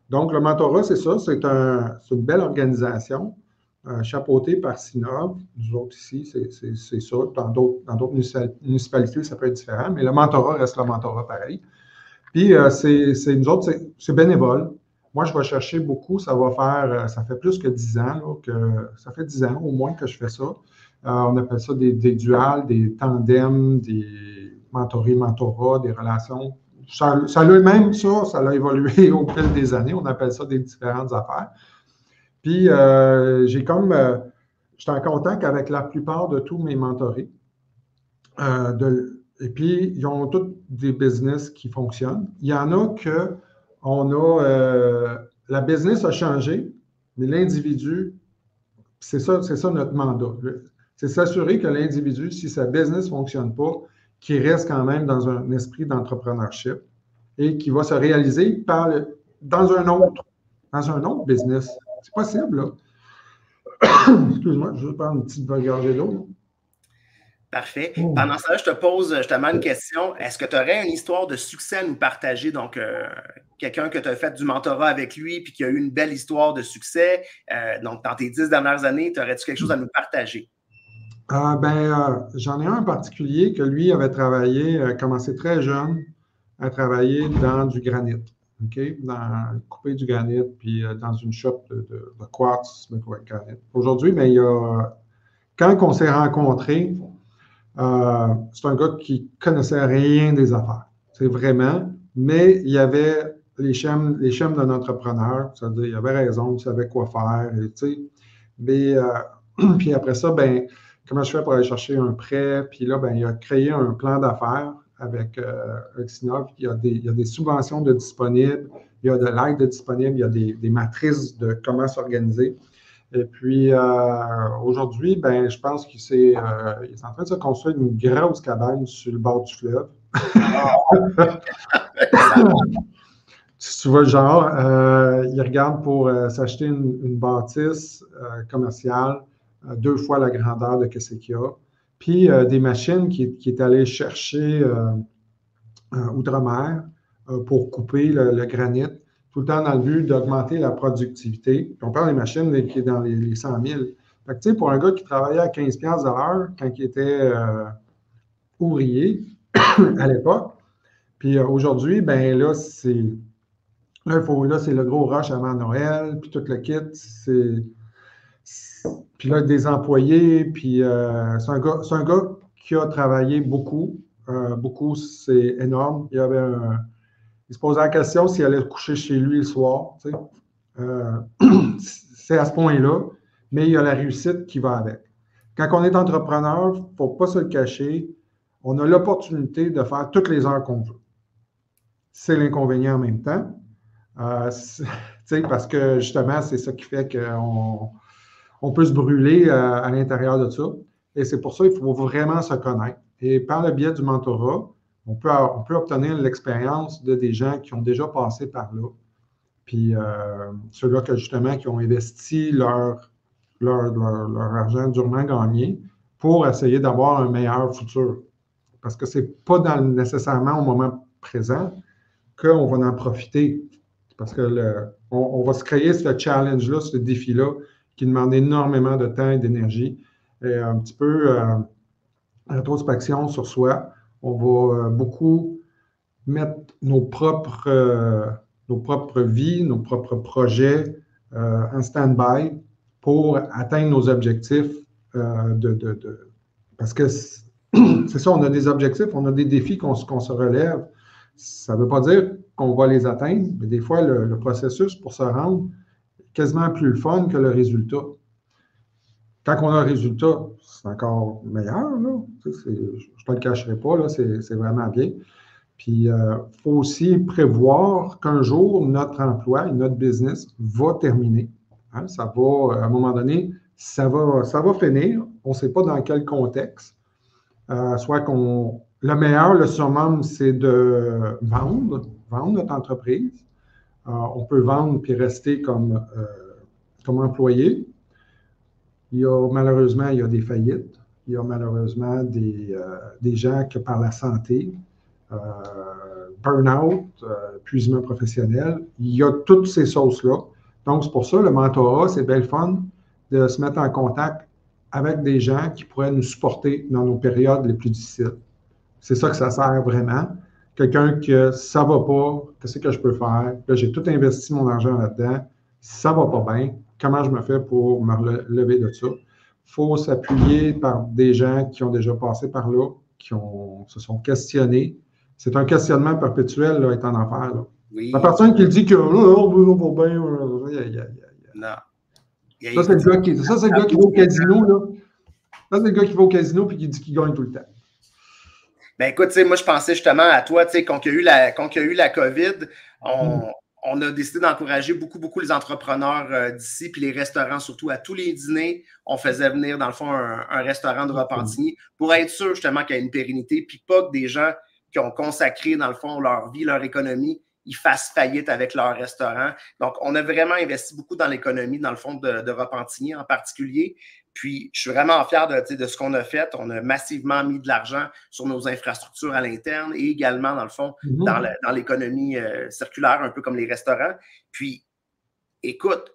Donc, le mentorat, c'est ça. C'est une belle organisation chapeautée par Sinov. Nous autres ici, c'est ça. Dans d'autres municipalités, ça peut être différent, mais le mentorat reste le mentorat pareil. Puis, nous autres, c'est bénévole. Moi, je vais chercher beaucoup. Ça fait plus que 10 ans, ça fait 10 ans au moins que je fais ça. On appelle ça des duals, des tandems, des mentorats, des relations. Ça a évolué au fil des années. On appelle ça des différentes affaires. Puis, j'étais en contact avec la plupart de tous mes mentorés. Et puis, ils ont tous des business qui fonctionnent. Il y en a la business a changé, mais l'individu, c'est ça notre mandat. C'est s'assurer que l'individu, si sa business ne fonctionne pas, qu'il reste quand même dans un esprit d'entrepreneurship et qui va se réaliser dans un autre business. C'est possible, là. Excuse-moi, je vais prendre une petite gorgée d'eau. Parfait. Pendant ça, je te pose justement une question. Est-ce que tu aurais une histoire de succès à nous partager? Donc, quelqu'un que tu as fait du mentorat avec lui puis qui a eu une belle histoire de succès. Donc, dans tes 10 dernières années, aurais-tu quelque chose à nous partager? J'en ai un en particulier que lui avait travaillé, commencé très jeune à travailler dans du granit, OK? Couper du granit, puis dans une shop de quartz, de granit. Aujourd'hui, quand on s'est rencontrés, c'est un gars qui connaissait rien des affaires. C'est vraiment, mais il y avait les schèmes d'un entrepreneur, c'est-à-dire il avait raison, il savait quoi faire, et, tu sais. Mais, puis après ça, comment je fais pour aller chercher un prêt? Puis là, il a créé un plan d'affaires avec Oxinov. Il y a des subventions de disponibles, il y a de l'aide de disponible, il y a des matrices de comment s'organiser. Et puis, aujourd'hui, je pense qu'il est en train de se construire une grosse cabane sur le bord du fleuve. Si tu vois le genre, il regarde pour s'acheter une bâtisse commerciale 2 fois la grandeur de ce qu'il y a. Puis des machines qui est allé chercher outre-mer pour couper le granit, tout le temps dans le but d'augmenter la productivité. Puis on parle des machines qui est dans les 100 000. Fait que, tu sais, pour un gars qui travaillait à 15$ de l'heure quand il était ouvrier à l'époque, puis aujourd'hui, là, c'est le gros rush avant Noël, puis tout le kit. Puis là, des employés, puis c'est un gars qui a travaillé beaucoup. Beaucoup, c'est énorme. Il se posait la question s'il allait coucher chez lui le soir. Tu sais. C'est à ce point-là, mais il y a la réussite qui va avec. Quand on est entrepreneur, il ne faut pas se le cacher, on a l'opportunité de faire toutes les heures qu'on veut. C'est l'inconvénient en même temps. Parce que justement, c'est ça qui fait qu'on peut se brûler à l'intérieur de ça. Et c'est pour ça qu'il faut vraiment se connaître. Et par le biais du mentorat, on peut obtenir l'expérience de des gens qui ont déjà passé par là. Puis ceux-là qui ont investi leur argent durement gagné pour essayer d'avoir un meilleur futur. Parce que ce n'est pas nécessairement au moment présent qu'on va en profiter. Parce que on va se créer ce challenge-là, ce défi-là, qui demande énormément de temps et d'énergie. Et un petit peu rétrospection sur soi. On va beaucoup mettre nos propres vies, nos propres projets en stand-by pour atteindre nos objectifs. Parce que c'est ça, on a des objectifs, on a des défis qu'on se relève. Ça ne veut pas dire qu'on va les atteindre, mais des fois, le processus pour se rendre est quasiment plus le fun que le résultat. Quand on a un résultat, c'est encore meilleur, là. Je ne te le cacherai pas, là, c'est vraiment bien. Puis, il faut aussi prévoir qu'un jour, notre emploi et notre business va terminer. Hein? Ça va, à un moment donné, ça va finir. On ne sait pas dans quel contexte. Soit le meilleur, le summum, c'est de vendre notre entreprise. On peut vendre puis rester comme employé. Malheureusement, il y a des faillites. Il y a malheureusement des gens que par la santé, burn-out, épuisement professionnel, il y a toutes ces sauces-là. Donc, c'est pour ça, le mentorat, c'est bien le fun de se mettre en contact avec des gens qui pourraient nous supporter dans nos périodes les plus difficiles. C'est ça que ça sert vraiment. Quelqu'un que ça va pas, qu'est-ce que je peux faire? Là, j'ai tout investi mon argent là-dedans. Ça va pas bien. Comment je me fais pour me relever de ça? Il faut s'appuyer par des gens qui ont déjà passé par là, se sont questionnés. C'est un questionnement perpétuel, là, être en enfer. Là. Oui. La personne qui dit que on va bien. Non. Ça, c'est le gars qui va au casino, là. Ça, c'est le gars qui va au casino et qui dit qu'il gagne tout le temps. Ben écoute, moi, je pensais justement à toi, quand il y a eu la COVID, on a décidé d'encourager beaucoup les entrepreneurs d'ici, puis les restaurants, surtout à tous les dîners, on faisait venir, dans le fond, un restaurant de Repentigny pour être sûr, justement, qu'il y a une pérennité, puis pas que des gens qui ont consacré, dans le fond, leur vie, leur économie, ils fassent faillite avec leur restaurant. Donc, on a vraiment investi beaucoup dans l'économie, dans le fond, de Repentigny en particulier. Puis, je suis vraiment fier de ce qu'on a fait. On a massivement mis de l'argent sur nos infrastructures à l'interne et également, dans le fond, dans l'économie circulaire, un peu comme les restaurants. Puis, écoute,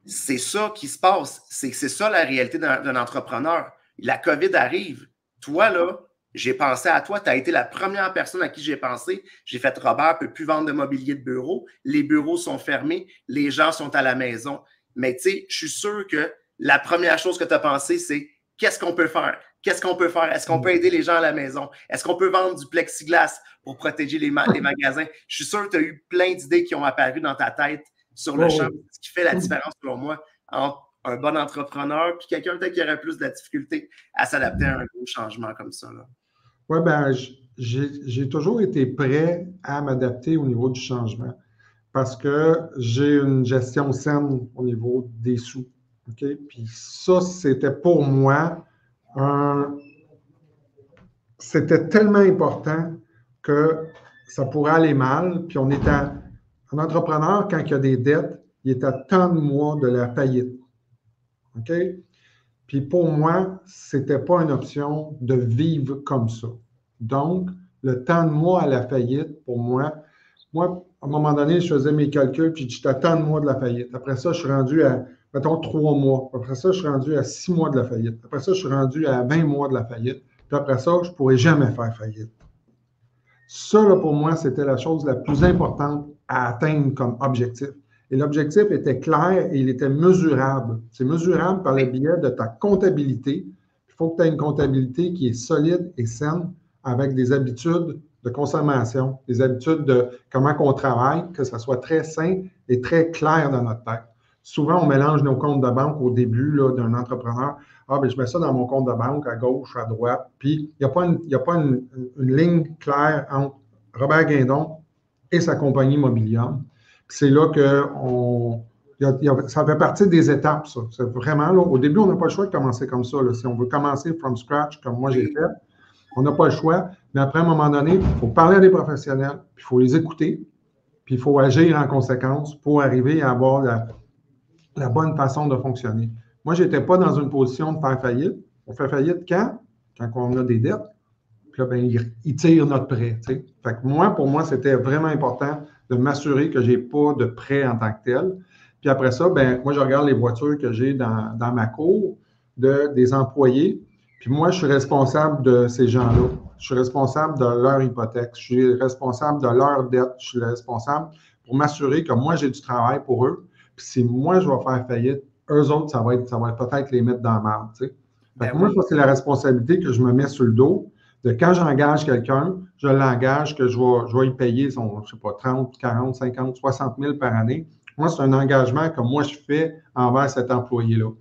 c'est ça qui se passe. C'est ça la réalité d'un entrepreneur. La COVID arrive. Toi, là, j'ai pensé à toi. Tu as été la première personne à qui j'ai pensé. J'ai fait Robert ne peut plus vendre de mobilier de bureau. Les bureaux sont fermés. Les gens sont à la maison. Mais tu sais, je suis sûr que la première chose que tu as pensé, c'est qu'est-ce qu'on peut faire? Qu'est-ce qu'on peut faire? Est-ce qu'on peut aider les gens à la maison? Est-ce qu'on peut vendre du plexiglas pour protéger les magasins? Je suis sûr que tu as eu plein d'idées qui ont apparu dans ta tête sur le champ. Ce qui fait la différence, selon moi, entre un bon entrepreneur puis quelqu'un peut-être qui aurait plus de la difficulté à s'adapter à un gros changement comme ça. Oui, ben, j'ai toujours été prêt à m'adapter au niveau du changement parce que j'ai une gestion saine au niveau des sous. OK? Puis ça, c'était pour moi c'était tellement important que ça pourrait aller mal. Puis on est un entrepreneur, quand il y a des dettes, il est à tant de mois de la faillite. OK? Puis pour moi, ce n'était pas une option de vivre comme ça. Donc, le temps de mois à la faillite, pour moi, à un moment donné, je faisais mes calculs, puis j'étais à tant de mois de la faillite. Après ça, je suis rendu à, mettons, 3 mois. Après ça, je suis rendu à 6 mois de la faillite. Après ça, je suis rendu à 20 mois de la faillite. Puis après ça, je ne pourrais jamais faire faillite. Ça, là, pour moi, c'était la chose la plus importante à atteindre comme objectif. Et l'objectif était clair et il était mesurable. C'est mesurable par le biais de ta comptabilité. Il faut que tu aies une comptabilité qui est solide et saine avec des habitudes de consommation, des habitudes de comment on travaille, que ça soit très sain et très clair dans notre tête. Souvent, on mélange nos comptes de banque au début d'un entrepreneur. Ah, bien, je mets ça dans mon compte de banque à gauche, à droite. Puis, il n'y a pas une ligne claire entre Robert Guindon et sa compagnie Mobilium. C'est là que ça fait partie des étapes, ça. C'est vraiment, là, au début, on n'a pas le choix de commencer comme ça. Là. Si on veut commencer from scratch, comme moi j'ai fait, on n'a pas le choix. Mais après, à un moment donné, il faut parler à des professionnels, puis il faut les écouter, puis il faut agir en conséquence pour arriver à avoir la bonne façon de fonctionner. Moi, je n'étais pas dans une position de faire faillite. On fait faillite quand? Quand on a des dettes. Puis là, ben, ils tirent notre prêt. T'sais. Fait que moi, pour moi, c'était vraiment important de m'assurer que je n'ai pas de prêt en tant que tel. Puis après ça, ben, moi, je regarde les voitures que j'ai dans ma cour des employés. Puis moi, je suis responsable de ces gens-là. Je suis responsable de leur hypothèque. Je suis responsable de leur dette. Je suis responsable pour m'assurer que moi, j'ai du travail pour eux. Puis si moi, je vais faire faillite, eux autres, ça va être peut-être les mettre dans la merde. Tu sais. Fait que moi, ça, c'est la responsabilité que je me mets sur le dos. De quand j'engage quelqu'un, je l'engage que je vais y payer son, je sais pas, 30, 40, 50, 60 000 par année. Moi, c'est un engagement que moi, je fais envers cet employé-là.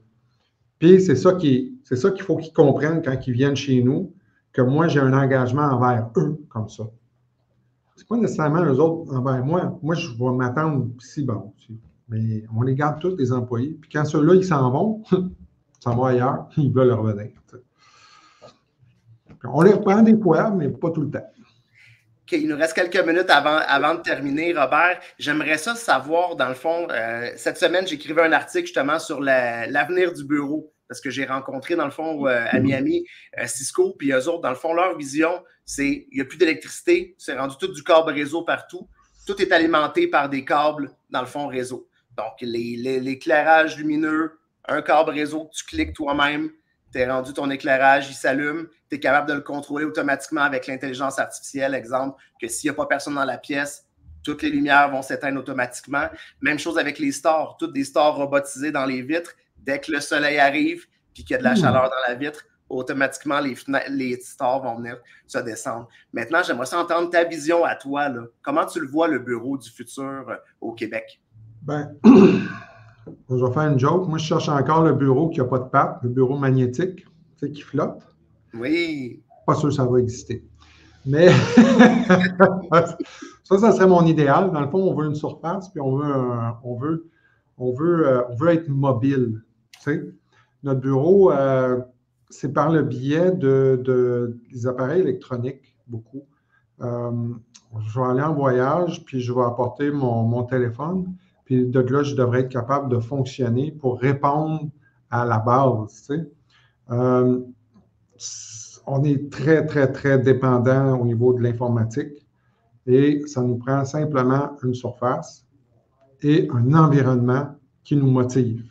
Puis, c'est ça qu'il faut qu'ils comprennent quand ils viennent chez nous, que moi, j'ai un engagement envers eux comme ça. C'est pas nécessairement eux autres envers moi. Moi, je vais m'attendre si bon. Mais on les garde tous, les employés. Puis quand ceux-là, ils s'en vont, ils s'en vont ailleurs, ils veulent revenir. On les reprend des fois, mais pas tout le temps. OK, il nous reste quelques minutes avant de terminer, Robert. J'aimerais ça savoir, dans le fond, cette semaine, j'écrivais un article justement sur l'avenir du bureau, parce que j'ai rencontré, dans le fond, à Miami, Cisco, puis eux autres, dans le fond, leur vision, c'est il n'y a plus d'électricité, c'est rendu tout du câble réseau partout. Tout est alimenté par des câbles, dans le fond, réseau. Donc, l'éclairage lumineux, un câble réseau, tu cliques toi-même, tu es rendu ton éclairage, il s'allume, tu es capable de le contrôler automatiquement avec l'intelligence artificielle. Exemple, que s'il n'y a pas personne dans la pièce, toutes les lumières vont s'éteindre automatiquement. Même chose avec les stores, toutes des stores robotisés dans les vitres. Dès que le soleil arrive puis qu'il y a de la chaleur dans la vitre, automatiquement, les stores vont venir se descendre. Maintenant, j'aimerais ça entendre ta vision à toi. Là. Comment tu le vois, le bureau du futur au Québec? Ben, je vais faire une joke. Moi, je cherche encore le bureau qui n'a pas de pattes, le bureau magnétique, tu sais, qui flotte. Oui. Pas sûr que ça va exister. Mais ça serait mon idéal. Dans le fond, on veut une surface, puis on veut être mobile. Tu sais. Notre bureau, c'est par le biais des appareils électroniques, beaucoup. Je vais aller en voyage, puis je vais apporter mon téléphone. Puis de là, je devrais être capable de fonctionner pour répondre à la base. Tu sais. On est très, très, très dépendant au niveau de l'informatique et ça nous prend simplement une surface et un environnement qui nous motive.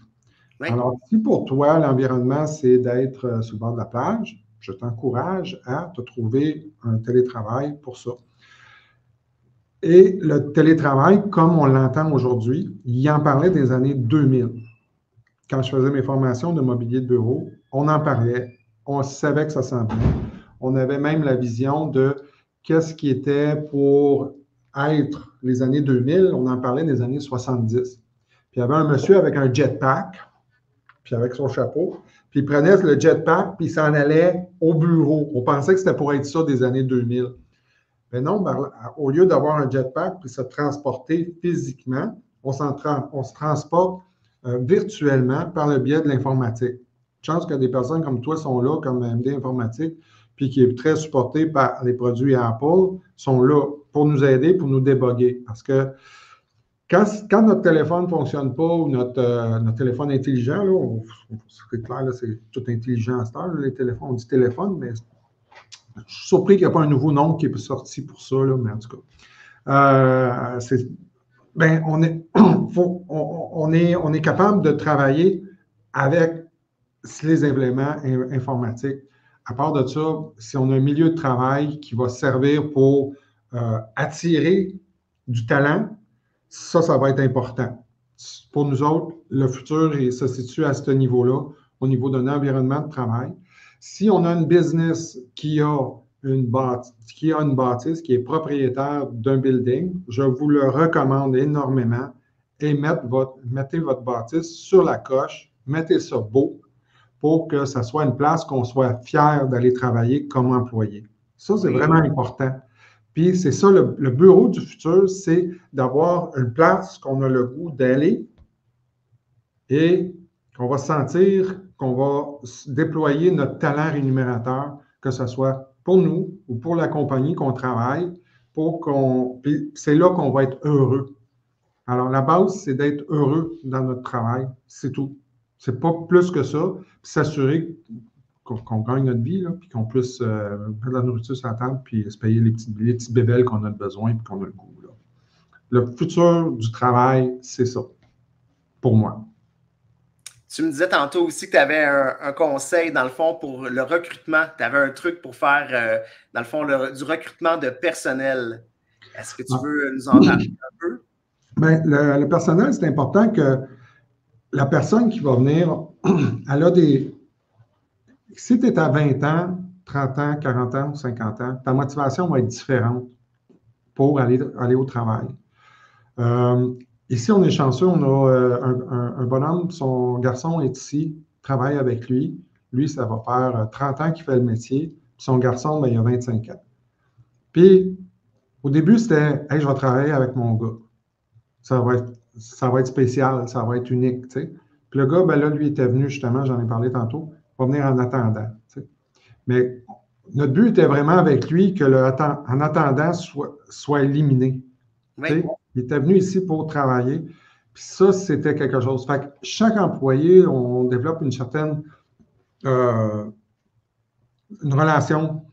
Oui. Alors, si pour toi, l'environnement, c'est d'être sur le bord de la plage, je t'encourage à te trouver un télétravail pour ça. Et le télétravail, comme on l'entend aujourd'hui, il en parlait des années 2000. Quand je faisais mes formations de mobilier de bureau, on en parlait, on savait que ça s'en venait. On avait même la vision de qu'est-ce qui était pour être les années 2000, on en parlait des années 70. Puis il y avait un monsieur avec un jetpack, puis avec son chapeau, puis il prenait le jetpack, puis il s'en allait au bureau. On pensait que c'était pour être ça des années 2000. Mais non, au lieu d'avoir un jetpack puis se transporter physiquement, on se transporte virtuellement par le biais de l'informatique. Je pense que des personnes comme toi sont là, comme MD Informatique, puis qui est très supporté par les produits Apple, sont là pour nous aider, pour nous déboguer. Parce que quand notre téléphone ne fonctionne pas ou notre téléphone intelligent, là, c'est clair, là, c'est tout intelligent à cette heure, les téléphones, on dit téléphone, mais je suis surpris qu'il n'y a pas un nouveau nom qui est sorti pour ça, là, mais en tout cas. On est capable de travailler avec les impléments informatiques. À part de ça, si on a un milieu de travail qui va servir pour attirer du talent, ça va être important. Pour nous autres, le futur se situe à ce niveau-là, au niveau d'un environnement de travail. Si on a une business qui a une bâtisse, qui est propriétaire d'un building, je vous le recommande énormément et mettez votre bâtisse sur la coche, mettez ça beau pour que ça soit une place qu'on soit fier d'aller travailler comme employé. Ça, c'est vraiment important. Puis c'est ça, le bureau du futur, c'est d'avoir une place qu'on a le goût d'aller et qu'on va sentir qu'on va déployer notre talent rémunérateur, que ce soit pour nous ou pour la compagnie qu'on travaille, puis c'est là qu'on va être heureux. Alors, la base, c'est d'être heureux dans notre travail, c'est tout. C'est pas plus que ça, puis s'assurer qu'on gagne notre vie, là, puis qu'on puisse mettre de la nourriture sur la table, puis se payer les petits bébelles qu'on a besoin, puis qu'on a le goût. Là. Le futur du travail, c'est ça, pour moi. Tu me disais tantôt aussi que tu avais un conseil, dans le fond, pour le recrutement. Tu avais un truc pour faire, dans le fond, du recrutement de personnel. Est-ce que tu veux nous en parler un peu? Bien, le personnel, c'est important que la personne qui va venir, elle a des... Si tu es à 20 ans, 30 ans, 40 ans, 50 ans, ta motivation va être différente pour aller au travail. Ici, on est chanceux, on a un bonhomme, son garçon est ici, travaille avec lui. Lui, ça va faire 30 ans qu'il fait le métier. Puis son garçon, bien, il a 25 ans. Puis, au début, c'était « Hey, je vais travailler avec mon gars. Ça va être spécial, ça va être unique. » tu sais. Puis le gars, ben là, lui, était venu, justement, j'en ai parlé tantôt, il va venir en attendant. Tu sais. Mais notre but était vraiment avec lui que en attendant soit éliminé. Oui. Tu sais. Il était venu ici pour travailler. Puis ça, c'était quelque chose. Fait que chaque employé, on développe une certaine une relation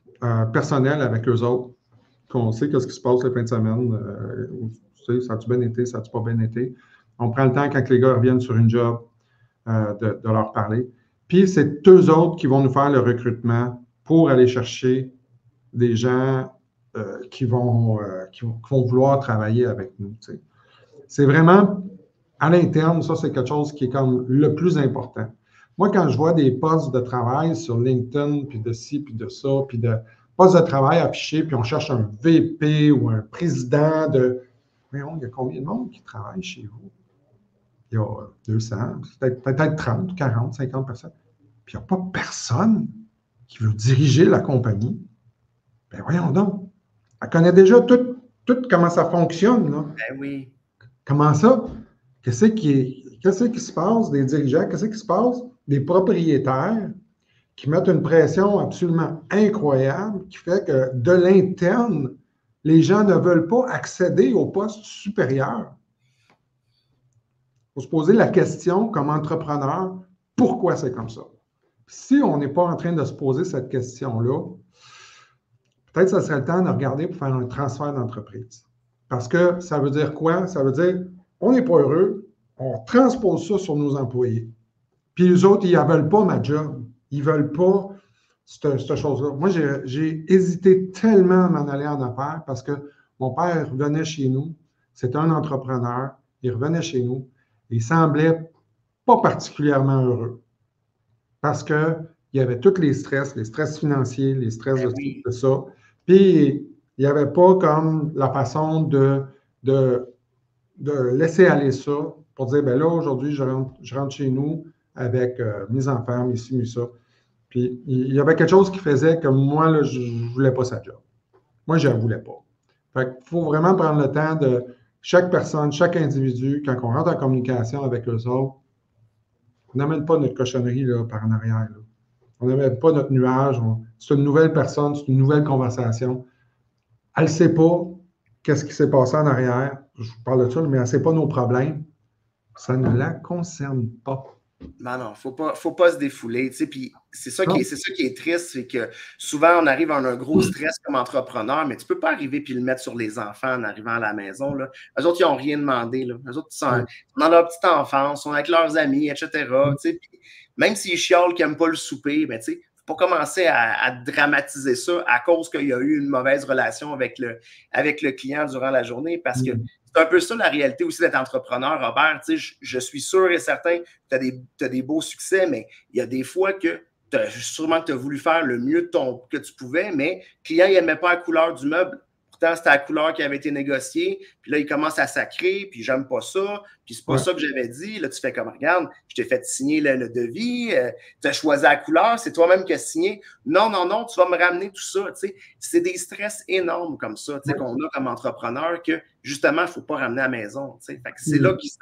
personnelle avec eux autres, qu'on sait qu'est-ce qui se passe les fins de semaine. Tu sais, ça a-tu bien été, ça a-tu pas bien été. On prend le temps quand les gars reviennent sur une job de leur parler. Puis c'est eux autres qui vont nous faire le recrutement pour aller chercher des gens qui vont vouloir travailler avec nous. Tu sais. C'est vraiment, à l'interne, ça, c'est quelque chose qui est comme le plus important. Moi, quand je vois des postes de travail sur LinkedIn, puis de ci, puis de ça, puis de postes de travail affichés, puis on cherche un VP ou un président de... Voyons, il y a combien de monde qui travaille chez vous? Il y a 200, peut-être 30, 40, 50 personnes. Puis il n'y a pas personne qui veut diriger la compagnie. Ben voyons donc. Elle connaît déjà tout comment ça fonctionne. Là. Ben oui. Comment ça? Qu'est-ce qui se passe des dirigeants? Qu'est-ce qui se passe des propriétaires qui mettent une pression absolument incroyable qui fait que de l'interne, les gens ne veulent pas accéder au poste supérieur? Il faut se poser la question comme entrepreneur, pourquoi c'est comme ça? Si on n'est pas en train de se poser cette question-là, peut-être que ça serait le temps de regarder pour faire un transfert d'entreprise. Parce que ça veut dire quoi? Ça veut dire, on n'est pas heureux, on transpose ça sur nos employés. Puis les autres, ils ne veulent pas ma job. Ils ne veulent pas cette chose-là. Moi, j'ai hésité tellement à m'en aller en affaires parce que mon père revenait chez nous. C'était un entrepreneur. Il revenait chez nous. Il semblait pas particulièrement heureux parce qu'il y avait tous les stress financiers, les stress de ça. Puis, il n'y avait pas comme la façon de laisser aller ça pour dire, ben là, aujourd'hui, je rentre chez nous avec mes enfants, mes ci, mes ça. Puis, il y avait quelque chose qui faisait que moi, là, je ne voulais pas sa job. Moi, je ne voulais pas. Fait qu'il faut vraiment prendre le temps de chaque personne, chaque individu, quand on rentre en communication avec eux autres, on n'amène pas notre cochonnerie là, par en arrière. Là. On n'amène pas notre nuage. C'est une nouvelle personne, c'est une nouvelle conversation. Elle ne sait pas qu'est-ce qui s'est passé en arrière. Je vous parle de ça, mais elle ne sait pas nos problèmes. Ça ne la concerne pas. Non, faut pas se défouler, tu sais, puis c'est ça qui est triste, c'est que souvent on arrive en un gros stress comme entrepreneur, mais tu peux pas arriver puis le mettre sur les enfants en arrivant à la maison, là. Eux autres, ils n'ont rien demandé, là. Eux autres, ils sont dans leur petite enfance, sont avec leurs amis, etc., tu sais, puis même s'ils chiolent qu'ils n'aiment pas le souper, ben, tu sais, faut pas commencer à dramatiser ça à cause qu'il y a eu une mauvaise relation avec le client durant la journée, parce que c'est un peu ça la réalité aussi d'être entrepreneur, Robert. Tu sais, je suis sûr et certain que tu as des beaux succès, mais il y a des fois que sûrement que tu as voulu faire le mieux que tu pouvais, mais le client n'aimait pas la couleur du meuble. Pourtant, c'était la couleur qui avait été négociée. Puis là, il commence à sacrer, puis j'aime pas ça, puis c'est pas ça que j'avais dit. Là, tu fais comme, regarde, je t'ai fait signer le devis, tu as choisi la couleur, c'est toi-même qui as signé. Non, tu vas me ramener tout ça. Tu sais, c'est des stress énormes comme ça, tu sais, qu'on a comme entrepreneur que, justement, il ne faut pas ramener à la maison. Tu sais. Fait que c'est là que c'est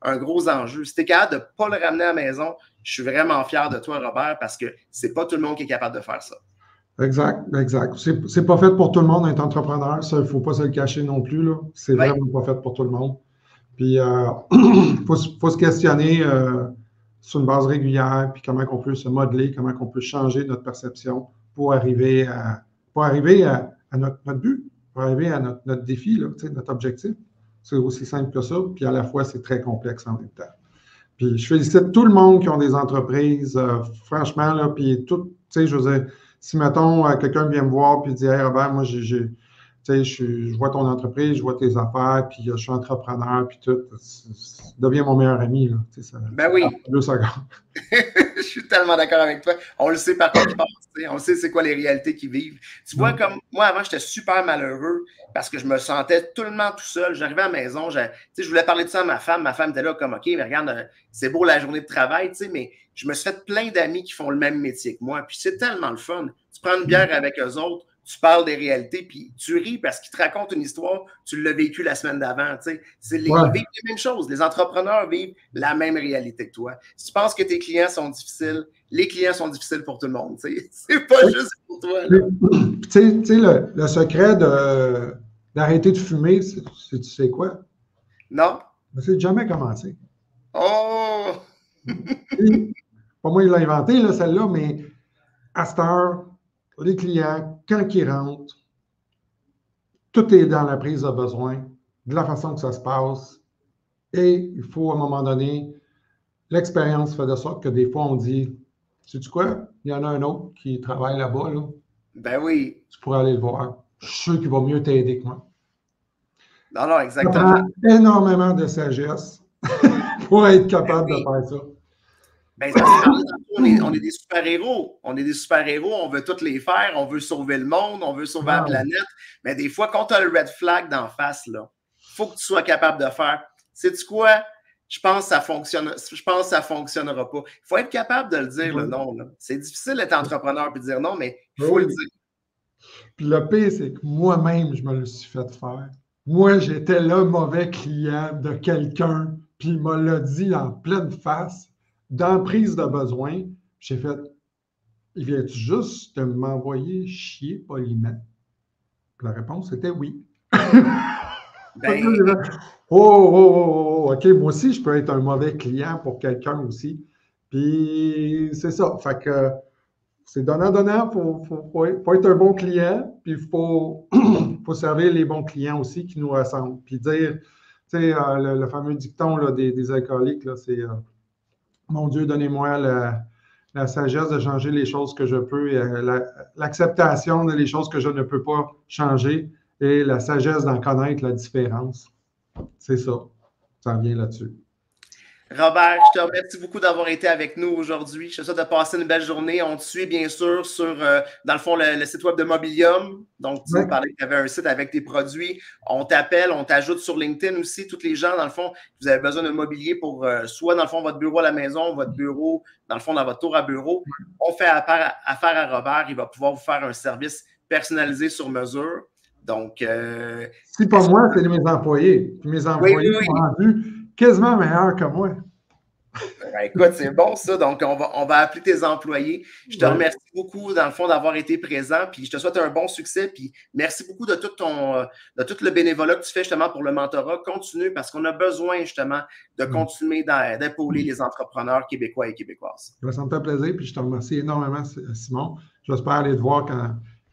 un gros enjeu. Si tu es capable de ne pas le ramener à la maison, je suis vraiment fier de toi, Robert, parce que c'est pas tout le monde qui est capable de faire ça. Exact. C'est pas fait pour tout le monde d'être entrepreneur, ça, il ne faut pas se le cacher non plus, là. C'est vraiment pas fait pour tout le monde. Puis, il faut se questionner sur une base régulière, puis comment on peut se modeler, comment on peut changer notre perception pour arriver à notre but, pour arriver à notre défi, là, notre objectif. C'est aussi simple que ça, puis à la fois, c'est très complexe en même temps. Puis, je félicite tout le monde qui ont des entreprises, franchement, là, puis tout, tu sais, je veux dire, si, mettons, quelqu'un vient me voir et dit « Hey, Robert, moi, je vois ton entreprise, je vois tes affaires, puis je suis entrepreneur, puis tout, deviens mon meilleur ami. » Là, ben oui. 2 secondes. Je suis tellement d'accord avec toi. On le sait par quoi ils passent, on le sait c'est quoi les réalités qu'ils vivent. Tu vois, comme moi, avant, j'étais super malheureux parce que je me sentais tout seul. J'arrivais à la maison, je voulais parler de ça à ma femme. Ma femme était là comme, OK, mais regarde, c'est beau la journée de travail, mais je me suis fait plein d'amis qui font le même métier que moi. Puis c'est tellement le fun. Tu prends une bière avec eux autres, tu parles des réalités, puis tu ris parce qu'ils te racontent une histoire, tu l'as vécu la semaine d'avant. Ils vivent les mêmes choses. Les entrepreneurs vivent la même réalité que toi. Si tu penses que tes clients sont difficiles, les clients sont difficiles pour tout le monde. C'est pas juste pour toi. Tu sais, le secret d'arrêter de fumer, tu sais quoi? Non. C'est de jamais commencer. Oh! Pas moi, il l'a inventé, là, celle-là, mais à cette heure, les clients, quand ils rentrent, tout est dans la prise de besoin, de la façon que ça se passe. Et il faut, à un moment donné, l'expérience fait de sorte que des fois, on dit, sais-tu quoi? Il y en a un autre qui travaille là-bas, là. Ben oui. Tu pourrais aller le voir. Je suis sûr qu'il va mieux t'aider que moi. Non, exactement. Ça prend énormément de sagesse pour être capable de faire ça. Ben, on est des super-héros. On est des super-héros, on veut tous les faire, on veut sauver le monde, on veut sauver la planète. Mais des fois, quand tu as le red flag d'en face, il faut que tu sois capable de faire. Sais-tu quoi? Je pense que ça fonctionnera pas. Il faut être capable de le dire, le non. C'est difficile d'être entrepreneur et de dire non, mais il faut le dire. Puis le pire, c'est que moi-même, je me le suis fait faire. Moi, j'étais le mauvais client de quelqu'un, puis il me l'a dit en pleine face. Dans prise de besoin, j'ai fait « Il vient-tu juste de m'envoyer chier poliment? » La réponse était oui. OK, moi aussi, je peux être un mauvais client pour quelqu'un aussi. Puis c'est ça. Fait que c'est donnant-donnant. Faut être un bon client, puis il faut servir les bons clients aussi qui nous ressemblent. Puis dire, tu sais, le fameux dicton là, des alcooliques, là, c'est Mon Dieu, donnez-moi la sagesse de changer les choses que je peux et l'acceptation des choses que je ne peux pas changer et la sagesse d'en connaître la différence. C'est ça. Ça vient là-dessus. Robert, je te remercie beaucoup d'avoir été avec nous aujourd'hui. Je te souhaite de passer une belle journée. On te suit bien sûr sur, dans le fond, le site web de Mobilium. Donc, tu nous parlais que tu avais un site avec tes produits. On t'appelle, on t'ajoute sur LinkedIn aussi. Toutes les gens, dans le fond, vous avez besoin de mobilier pour soit, dans le fond, votre bureau à la maison, votre bureau, dans le fond, dans votre tour à bureau. On fait affaire à Robert. Il va pouvoir vous faire un service personnalisé sur mesure. Donc, si pas moi, c'est mes employés. Puis mes employés sont rendus quasiment meilleurs que moi. Ben, écoute, c'est bon ça. Donc, on va appeler tes employés. Je te remercie beaucoup, dans le fond, d'avoir été présent. Puis, je te souhaite un bon succès. Puis, merci beaucoup de tout le bénévolat que tu fais justement pour le mentorat. Continue parce qu'on a besoin justement de continuer d'épauler les entrepreneurs québécois et québécoises. Ça me fait plaisir. Puis, je te remercie énormément, Simon. J'espère aller te voir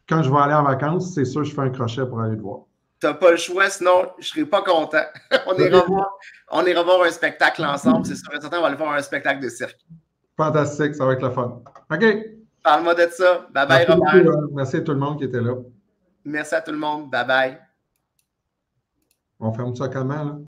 quand je vais aller en vacances. C'est sûr, je fais un crochet pour aller te voir. Tu n'as pas le choix, sinon je ne serai pas content. on ira voir un spectacle ensemble. C'est sûr et certain, on va aller voir un spectacle de cirque. Fantastique, ça va être le fun. OK. Parle-moi de ça. Bye-bye, Robert. Merci à tout le monde qui était là. Merci à tout le monde. Bye-bye. On ferme ça comment, là?